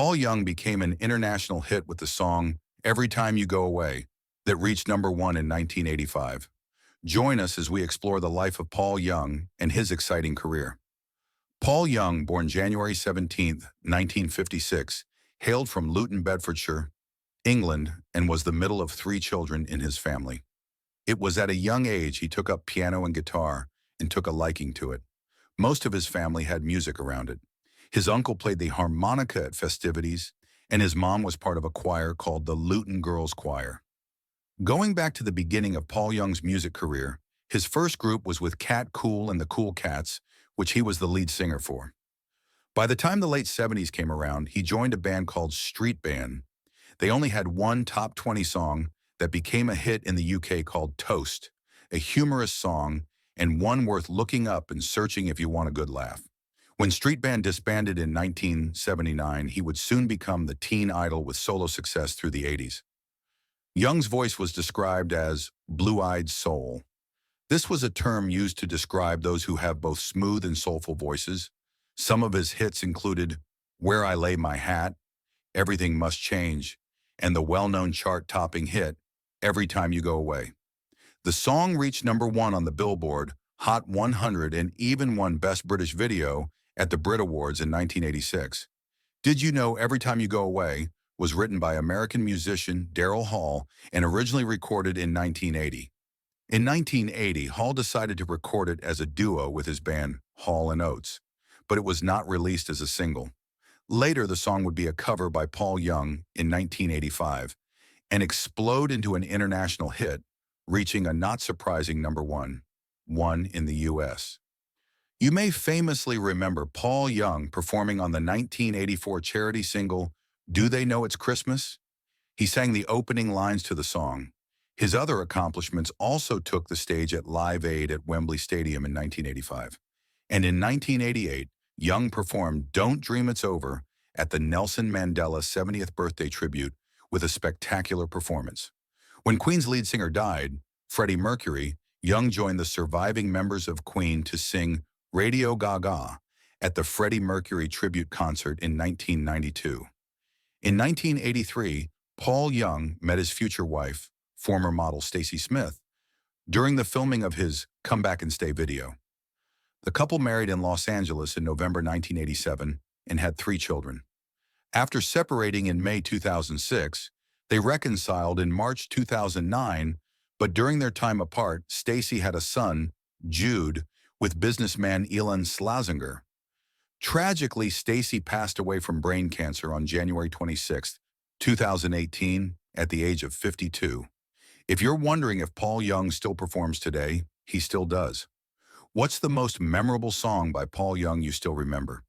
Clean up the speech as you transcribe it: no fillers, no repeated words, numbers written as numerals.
Paul Young became an international hit with the song Everytime You Go Away that reached #1 in 1985. Join us as we explore the life of Paul Young and his exciting career. Paul Young, born January 17, 1956, hailed from Luton, Bedfordshire, England, and was the middle of three children in his family. It was at a young age he took up piano and guitar and took a liking to it. Most of his family had music around it. His uncle played the harmonica at festivities, and his mom was part of a choir called the Luton Girls Choir. Going back to the beginning of Paul Young's music career, his first group was with Kool and the Kool Cats, which he was the lead singer for. By the time the late 70s came around, he joined a band called Streetband. They only had one top 20 song that became a hit in the UK called Toast, a humorous song and one worth looking up and searching if you want a good laugh. When Streetband disbanded in 1979, he would soon become the teen idol with solo success through the 80s. Young's voice was described as blue-eyed soul. This was a term used to describe those who have both smooth and soulful voices. Some of his hits included Where I Lay My Hat, Everything Must Change, and the well-known chart-topping hit Everytime You Go Away. The song reached #1 on the Billboard Hot 100 and even won Best British Video at the Brit Awards in 1986. Did you know Everytime You Go Away was written by American musician Daryl Hall and originally recorded in 1980? In 1980, Hall decided to record it as a duo with his band Hall & Oates, but it was not released as a single. Later, the song would be a cover by Paul Young in 1985 and explode into an international hit, reaching a not surprising #1 in the US. You may famously remember Paul Young performing on the 1984 charity single, Do They Know It's Christmas? He sang the opening lines to the song. His other accomplishments also took the stage at Live Aid at Wembley Stadium in 1985. And in 1988, Young performed Don't Dream It's Over at the Nelson Mandela 70th birthday tribute with a spectacular performance. When Queen's lead singer died, Freddie Mercury, Young joined the surviving members of Queen to sing Radio Gaga at the Freddie Mercury Tribute Concert in 1992. In 1983, Paul Young met his future wife, former model Stacey Smith, during the filming of his Come Back and Stay video. The couple married in Los Angeles in November 1987 and had 3 children. After separating in May 2006, they reconciled in March 2009, but during their time apart, Stacey had a son, Jude, with businessman Elon Slazenger. Tragically, Stacey passed away from brain cancer on January 26, 2018, at the age of 52. If you're wondering if Paul Young still performs today, he still does. What's the most memorable song by Paul Young you still remember?